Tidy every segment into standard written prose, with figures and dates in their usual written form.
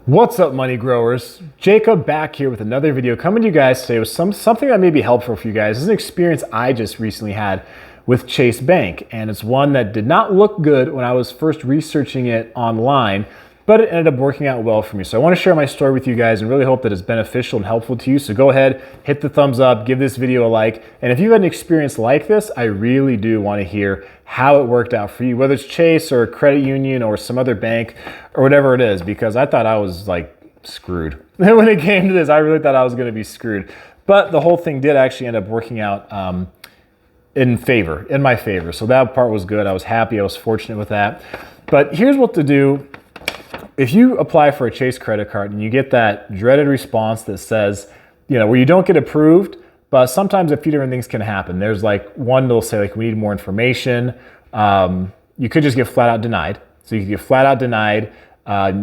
What's up, money growers? Jacob back here with another video coming to you guys today with something that may be helpful for you guys. This is an experience I just recently had with Chase Bank, and it's one that did not look good when I was first researching it online, but it ended up working out well for me. So I want to share my story with you guys and really hope that it's beneficial and helpful to you. So go ahead, hit the thumbs up, give this video a like. And if you've had an experience like this, I really do want to hear how it worked out for you, whether it's Chase or a credit union or some other bank or whatever it is, because I thought I was like screwed. When it came to this, I really thought I was going to be screwed. But the whole thing did actually end up working out in my favor. So that part was good. I was happy. I was fortunate with that. But here's what to do. If you apply for a Chase credit card and you get that dreaded response that says, where you don't get approved, but sometimes a few different things can happen. There's like one that'll say like, we need more information. You could just get flat out denied. So you could get flat out denied.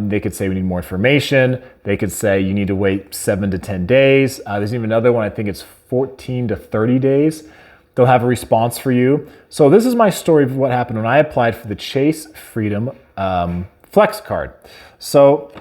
They could say we need more information. They could say you need to wait 7 to 10 days. There's even another one, I think it's 14 to 30 days. They'll have a response for you. So this is my story of what happened when I applied for the Chase Freedom Flex card. So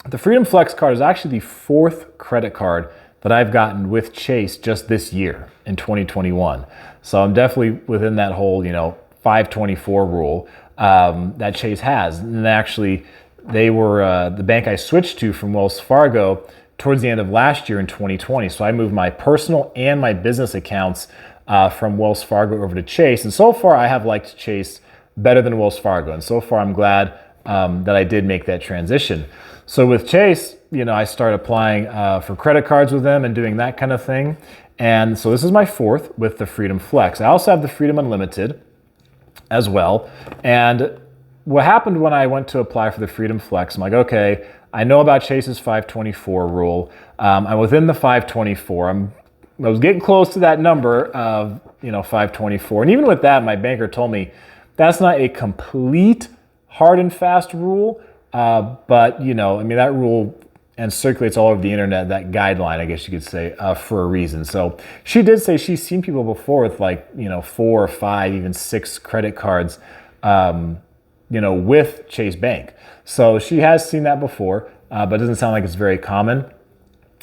the Freedom Flex card is actually the 4th credit card that I've gotten with Chase just this year in 2021. So I'm definitely within that whole, 524 rule that Chase has. And actually, they were the bank I switched to from Wells Fargo towards the end of last year in 2020. So I moved my personal and my business accounts from Wells Fargo over to Chase. And so far, I have liked Chase better than Wells Fargo. And so far, I'm glad that I did make that transition. So with Chase, I started applying for credit cards with them and doing that kind of thing. And so this is my 4th with the Freedom Flex. I also have the Freedom Unlimited as well. And what happened when I went to apply for the Freedom Flex, I'm like, okay, I know about Chase's 524 rule. I'm within the 524. I was getting close to that number of, 524. And even with that, my banker told me that's not a complete hard and fast rule, but that rule and circulates all over the internet, that guideline, I guess you could say, for a reason. So she did say she's seen people before with 4 or 5, even 6 credit cards, with Chase Bank. So she has seen that before, but it doesn't sound like it's very common.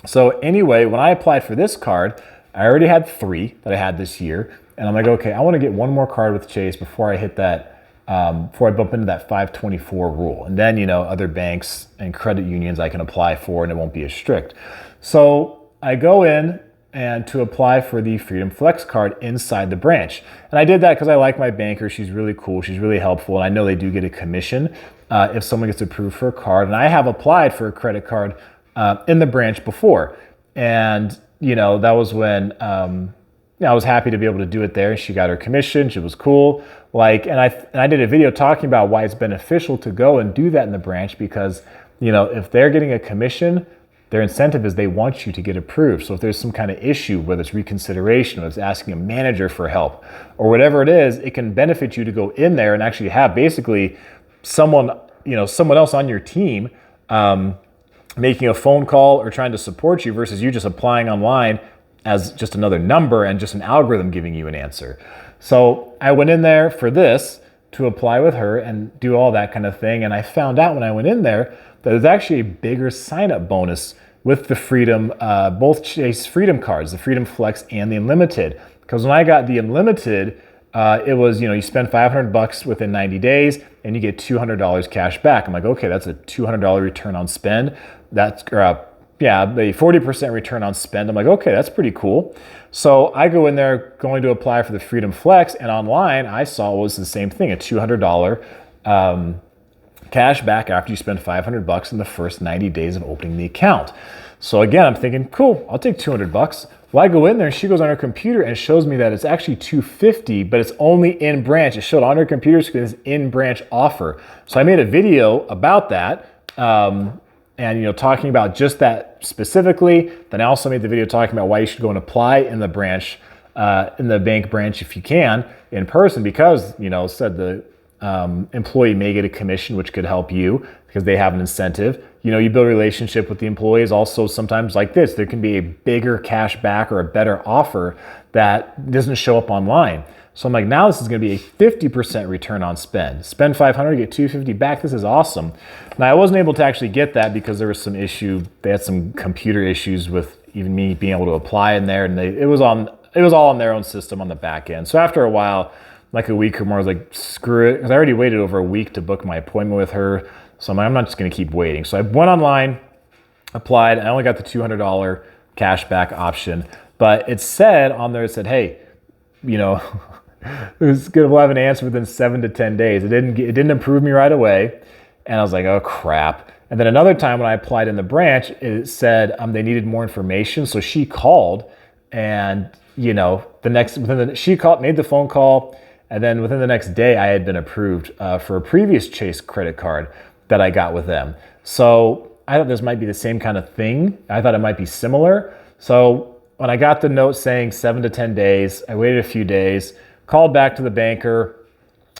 So anyway, when I applied for this card, I already had 3 that I had this year. And I'm like, okay, I want to get one more card with Chase before I hit that, before I bump into that 524 rule. And then, other banks and credit unions I can apply for and it won't be as strict. So I go in and to apply for the Freedom Flex card inside the branch. And I did that because I like my banker. She's really cool. She's really helpful. And I know they do get a commission if someone gets approved for a card. And I have applied for a credit card in the branch before. And, that was when I was happy to be able to do it there. She got her commission. She was cool. And I did a video talking about why it's beneficial to go and do that in the branch because, if they're getting a commission, their incentive is they want you to get approved. So if there's some kind of issue, whether it's reconsideration or it's asking a manager for help or whatever it is, it can benefit you to go in there and actually have basically someone else on your team making a phone call or trying to support you versus you just applying online as just another number and just an algorithm giving you an answer. So I went in there for this to apply with her and do all that kind of thing. And I found out when I went in there that there's actually a bigger sign-up bonus with the Freedom, both Chase Freedom cards, the Freedom Flex and the Unlimited. Because when I got the Unlimited, it was, you spend $500 within 90 days and you get $200 cash back. I'm like, okay, that's a $200 return on spend. That's, a 40% return on spend. I'm like, okay, that's pretty cool. So I go in there going to apply for the Freedom Flex, and online I saw it was the same thing, a $200 cash back after you spend $500 in the first 90 days of opening the account. So again, I'm thinking, cool, I'll take $200. Well, I go in there and she goes on her computer and shows me that it's actually $250, but it's only in branch. It showed on her computer screen this in branch offer. So I made a video about that. And talking about just that specifically. Then I also made the video talking about why you should go and apply in the branch, in the bank branch if you can, in person, because said the employee may get a commission, which could help you. because they have an incentive. You know, you build a relationship with the employees. Also, sometimes like this, there can be a bigger cash back or a better offer that doesn't show up online. So I'm like, now this is going to be a 50% return on spend. Spend 500, get 250 back. This is awesome. Now I wasn't able to actually get that because there was some issue. They had some computer issues with even me being able to apply in there, and it was all on their own system on the back end. So after a while, like a week or more, I was like, screw it, because I already waited over a week to book my appointment with her. So I'm like, I'm not just going to keep waiting. So I went online, applied. I only got the $200 cash back option, but it said on there, it said, hey, you know, we'll have an answer within 7 to 10 days. It didn't approve me right away. And I was like, oh crap. And then another time when I applied in the branch, it said they needed more information. So she called, and you know, she called, made the phone call, and then within the next day I had been approved for a previous Chase credit card that I got with them. So I thought this might be the same kind of thing. I thought it might be similar. So when I got the note saying 7 to 10 days, I waited a few days, called back to the banker,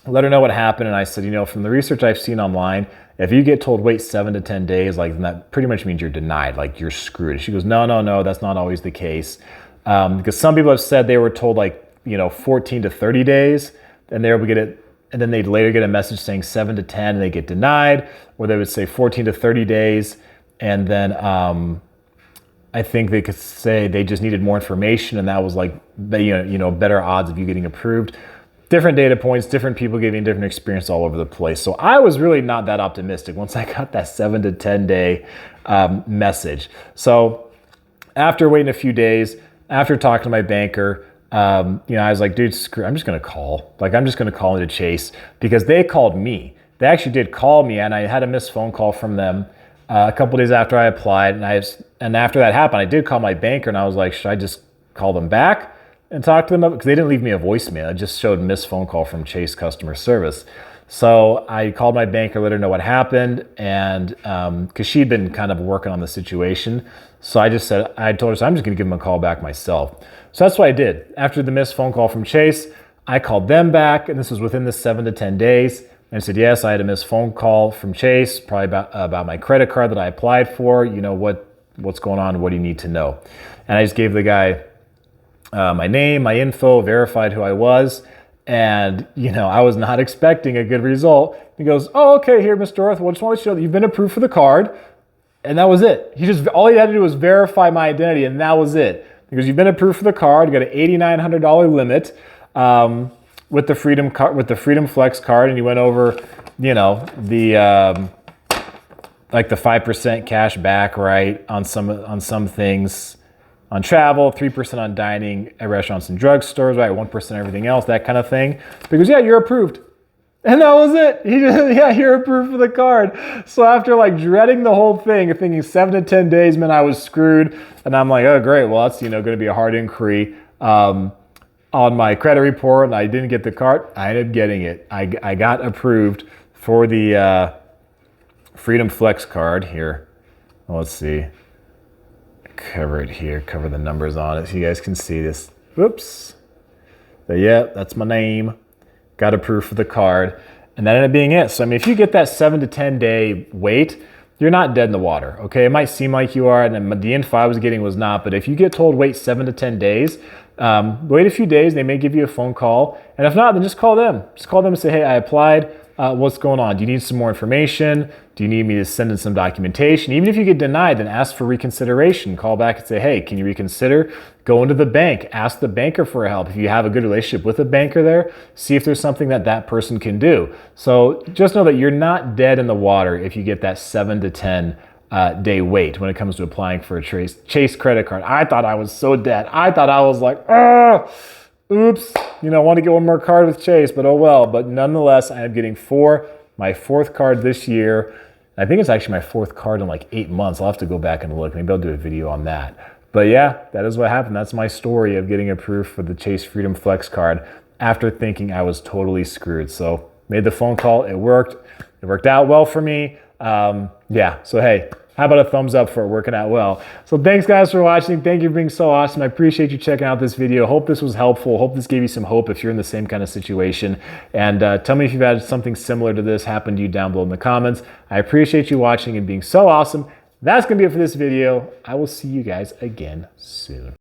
let her know what happened. And I said, you know, from the research I've seen online, if you get told wait 7 to 10 days, like that pretty much means you're denied, like you're screwed. She goes, no, that's not always the case. Because some people have said they were told 14 to 30 days, and they would get it, and then they'd later get a message saying 7 to 10 and they get denied, or they would say 14 to 30 days. And then I think they could say they just needed more information, and that was like, better odds of you getting approved. Different data points, different people giving different experience all over the place. So I was really not that optimistic once I got that 7 to 10 day message. So after waiting a few days, after talking to my banker, I was like, dude, screw, I'm just going to call. I'm just going to call into Chase, because they called me. They actually did call me, and I had a missed phone call from them a couple days after I applied. And after that happened, I did call my banker, and I was like, should I just call them back and talk to them? Because they didn't leave me a voicemail. It just showed missed phone call from Chase customer service. So I called my banker, let her know what happened, and because she'd been kind of working on the situation. So I told her, so I'm just going to give them a call back myself. So that's what I did. After the missed phone call from Chase, I called them back, and this was within the 7 to 10 days. And I said, yes, I had a missed phone call from Chase, probably about my credit card that I applied for. You know, what's going on? What do you need to know? And I just gave the guy my name, my info, verified who I was. And, I was not expecting a good result. He goes, oh, okay, here, Mr. Orth, well, just want to show that you've been approved for the card. And that was it. All he had to do was verify my identity, and that was it. Because you've been approved for the card, you got an $8,900 limit with the Freedom Flex card, and you went over, the 5% cash back, right, on some things. On travel, 3% on dining at restaurants and drugstores, right? 1% everything else, that kind of thing. Because you're approved. And that was it. You're approved for the card. So after dreading the whole thing, thinking 7 to 10 days, man, I was screwed. And I'm like, oh great, well that's going to be a hard inquiry on my credit report, and I didn't get the card. I ended up getting it. I got approved for the Freedom Flex card here. Let's see. Cover it here, cover the numbers on it so you guys can see this. Whoops. But yeah, that's my name. Got approved for the card, and that ended up being it. So I mean, if you get that 7 to 10 day wait, you're not dead in the water, okay? It might seem like you are, and the info I was getting was not, but if you get told wait 7 to 10 days, wait a few days, they may give you a phone call, and if not, then just call them. Just call them and say, hey, I applied. What's going on? Do you need some more information? Do you need me to send in some documentation? Even if you get denied, then ask for reconsideration. Call back and say, hey, can you reconsider? Go into the bank. Ask the banker for help. If you have a good relationship with a banker there, see if there's something that person can do. So just know that you're not dead in the water if you get that 7 to 10 day wait when it comes to applying for a Chase credit card. I thought I was so dead. I thought I was like, oops, I want to get one more card with Chase, but oh well. But nonetheless, I am getting my fourth card this year. I think it's actually my fourth card in 8 months. I'll have to go back and look. Maybe I'll do a video on that. But yeah, that is what happened. That's my story of getting approved for the Chase Freedom Flex card after thinking I was totally screwed. So made the phone call. It worked. It worked out well for me. So hey, How about a thumbs up for it working out well? So thanks guys for watching. Thank you for being so awesome. I appreciate you checking out this video. Hope this was helpful. Hope this gave you some hope if you're in the same kind of situation. And tell me if you've had something similar to this happen to you down below in the comments. I appreciate you watching and being so awesome. That's going to be it for this video. I will see you guys again soon.